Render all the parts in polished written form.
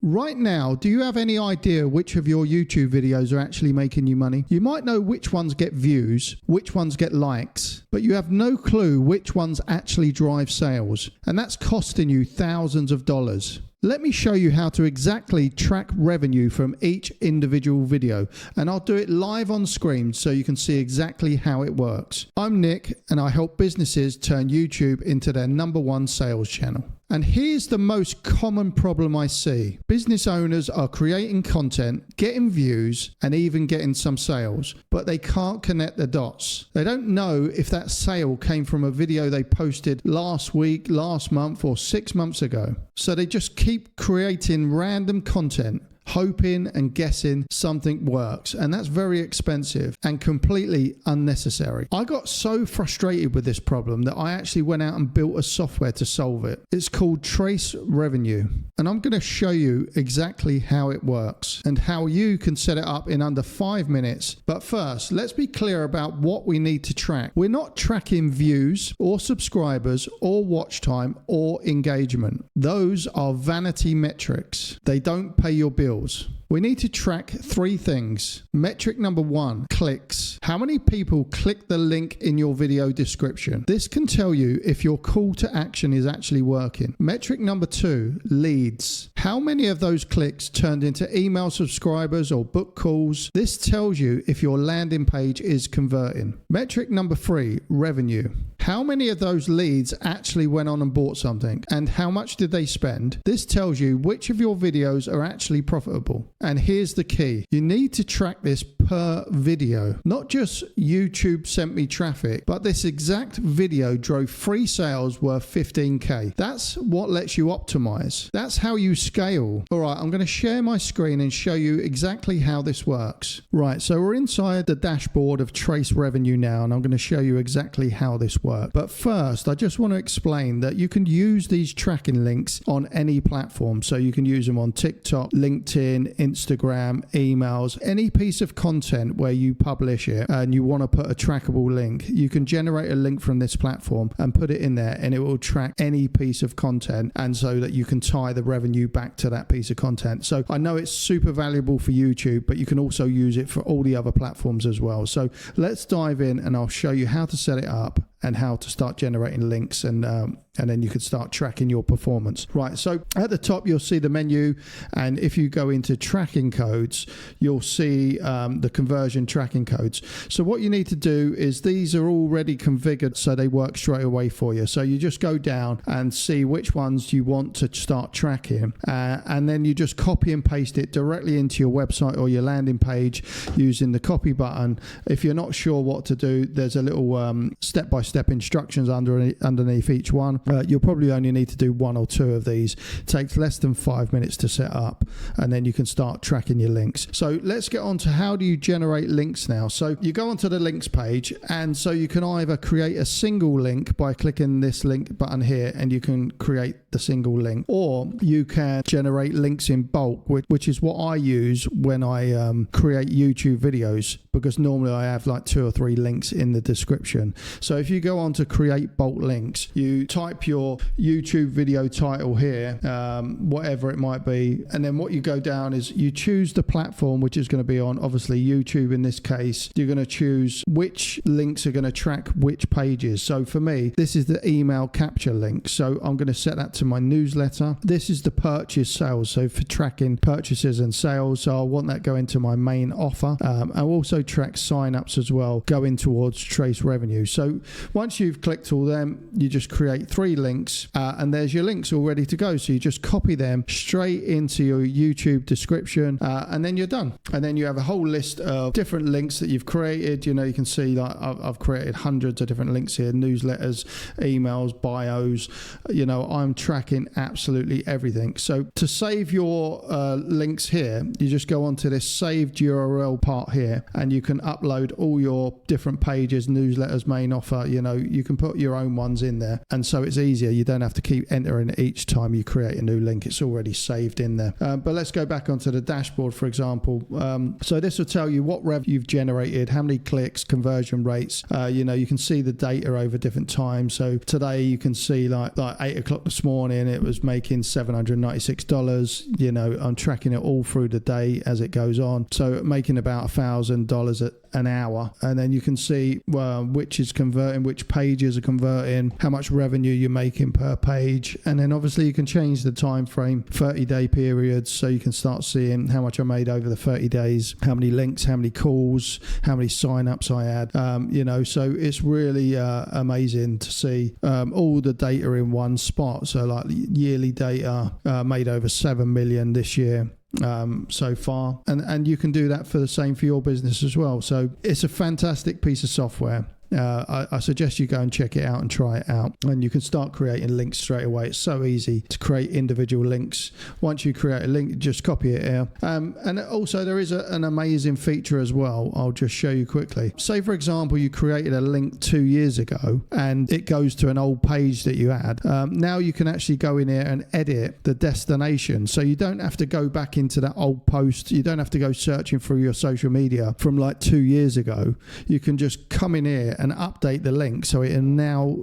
Right now, do you have any idea which of your YouTube videos are actually making you money? You might know which ones get views, which ones get likes, but you have no clue which ones actually drive sales. And that's costing you thousands of dollars. Let me show you how to exactly track revenue from each individual video, and I'll do it live on screen so you can see exactly how it works. I'm Nick, and I help businesses turn YouTube into their #1 sales channel. And here's the most common problem I see. Business owners are creating content, getting views, and even getting some sales, but they can't connect the dots. They don't know if that sale came from a video they posted last week, last month, or 6 months ago. So they just keep creating random content, hoping and guessing something works, and that's very expensive and completely unnecessary. I got so frustrated with this problem that I actually went out and built a software to solve it. It's called Trace Revenue, and I'm going to show you exactly how it works and how you can set it up in under 5 minutes. But first, let's be clear about what we need to track. We're not tracking views or subscribers or watch time or engagement. Those are vanity metrics. They don't pay your bills. We need to track 3 things. Metric number 1, clicks. How many people click the link in your video description? This can tell you if your call to action is actually working. Metric number 2, leads. How many of those clicks turned into email subscribers or book calls? This tells you if your landing page is converting. Metric number 3, revenue. How many of those leads actually went on and bought something, and how much did they spend? This tells you which of your videos are actually profitable. And here's the key. You need to track this per video. Not just YouTube sent me traffic, but this exact video drove 3 sales worth 15K. That's what lets you optimize. That's how you scale. All right, I'm going to share my screen and show you exactly how this works. Right, so we're inside the dashboard of Trace Revenue now, and I'm going to show you exactly how this works. But first, I just want to explain that you can use these tracking links on any platform. So you can use them on TikTok, LinkedIn, Instagram, emails, any piece of content where you publish it and you want to put a trackable link. You can generate a link from this platform and put it in there, and it will track any piece of content, and so that you can tie the revenue back to that piece of content. So I know it's super valuable for YouTube, but you can also use it for all the other platforms as well. So let's dive in and I'll show you how to set it up and how to start generating links, and then you can start tracking your performance. Right, so at the top you'll see the menu, and if you go into tracking codes, you'll see the conversion tracking codes. So what you need to do is, these are already configured so they work straight away for you. So you just go down and see which ones you want to start tracking, and then you just copy and paste it directly into your website or your landing page using the copy button. If you're not sure what to do, there's a little step-by-step instructions underneath each one. You'll probably only need to do 1 or 2 of these. It takes less than 5 minutes to set up, and then you can start tracking your links. So let's get on to how do you generate links now. So you go onto the links page, and so you can either create a single link by clicking this link button here, and you can create the single link, or you can generate links in bulk, which is what I use when I create YouTube videos, because normally I have like 2 or 3 links in the description. So if you go on to create bulk links, you type your YouTube video title here, whatever it might be, and then what you go down is you choose the platform which is going to be on, obviously YouTube in this case. You're going to choose which links are going to track which pages. So for me, this is the email capture link, so I'm going to set that to my newsletter. This is the purchase sales, so for tracking purchases and sales, so I want that going to my main offer. I'll also track sign-ups as well, going towards Trace Revenue. So once you've clicked all them, you just create 3 links, and there's your links all ready to go. So you just copy them straight into your YouTube description, and then you're done. And then you have a whole list of different links that you've created. You know, you can see that I've created hundreds of different links here: newsletters, emails, bios. You know, I'm tracking absolutely everything. So to save your links here, you just go onto this saved URL part here, and you can upload all your different pages, newsletters, main offer, you can put your own ones in there, and so it's easier. You don't have to keep entering it each time you create a new link. It's already saved in there. But let's go back onto the dashboard, for example. So this will tell you what revenue you've generated, how many clicks, conversion rates. You can see the data over different times. So today you can see like 8 o'clock this morning, it was making $796. I'm tracking it all through the day as it goes on. So making about $1,000 an hour, and then you can see which is converting, which pages are converting, how much revenue you're making per page, and then obviously you can change the time frame, 30-day periods, so you can start seeing how much I made over the 30 days, how many links, how many calls, how many sign-ups I had. So it's really amazing to see all the data in one spot. So like yearly data, made over 7 million this year so far, and you can do that for the same for your business as well. So it's a fantastic piece of software. I suggest you go and check it out and try it out, and you can start creating links straight away. It's so easy to create individual links. Once you create a link, just copy it here. And also there is an amazing feature as well. I'll just show you quickly. Say for example you created a link 2 years ago and it goes to an old page that you had. Now you can actually go in here and edit the destination, so you don't have to go back into that old post. You don't have to go searching through your social media from like 2 years ago. You can just come in here and update the link, so it now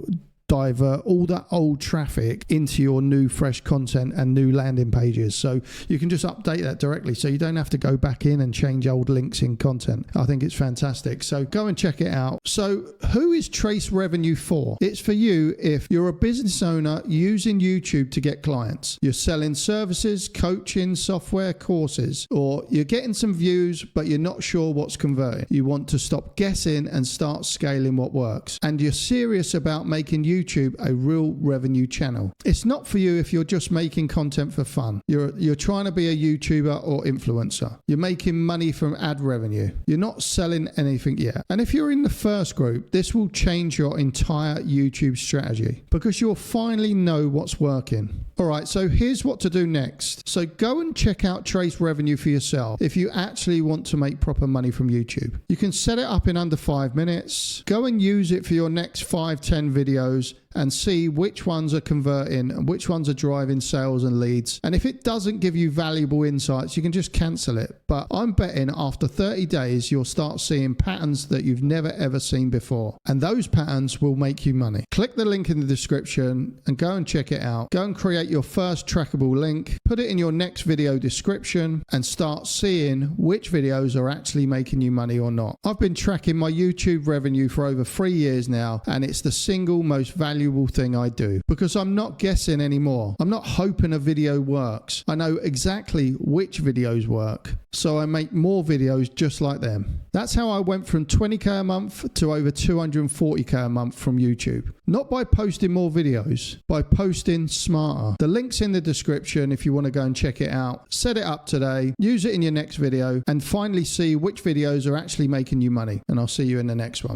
divert all that old traffic into your new fresh content and new landing pages. So you can just update that directly, so you don't have to go back in and change old links in content. I think it's fantastic. So go and check it out. So who is Trace Revenue for? It's for you if you're a business owner using YouTube to get clients. You're selling services, coaching, software, courses, or you're getting some views but you're not sure what's converting. You want to stop guessing and start scaling what works. And you're serious about making YouTube a real revenue channel. It's not for you if you're just making content for fun. You're trying to be a YouTuber or influencer. You're making money from ad revenue. You're not selling anything yet. And if you're in the first group, this will change your entire YouTube strategy because you'll finally know what's working. All right, so here's what to do next. So go and check out Trace Revenue for yourself if you actually want to make proper money from YouTube. You can set it up in under 5 minutes. Go and use it for your next 5-10 videos and see which ones are converting and which ones are driving sales and leads. And if it doesn't give you valuable insights, you can just cancel it. But I'm betting after 30 days, you'll start seeing patterns that you've never ever seen before. And those patterns will make you money. Click the link in the description and go and check it out. Go and create your first trackable link, put it in your next video description, and start seeing which videos are actually making you money or not. I've been tracking my YouTube revenue for over 3 years now, and it's the single most valuable thing I do because I'm not guessing anymore. I'm not hoping a video works. I know exactly which videos work, so I make more videos just like them. That's how I went from 20k a month to over 240k a month from YouTube. Not by posting more videos, by posting smarter. The link's in the description if you want to go and check it out. Set it up today, use it in your next video, and finally see which videos are actually making you money. And I'll see you in the next one.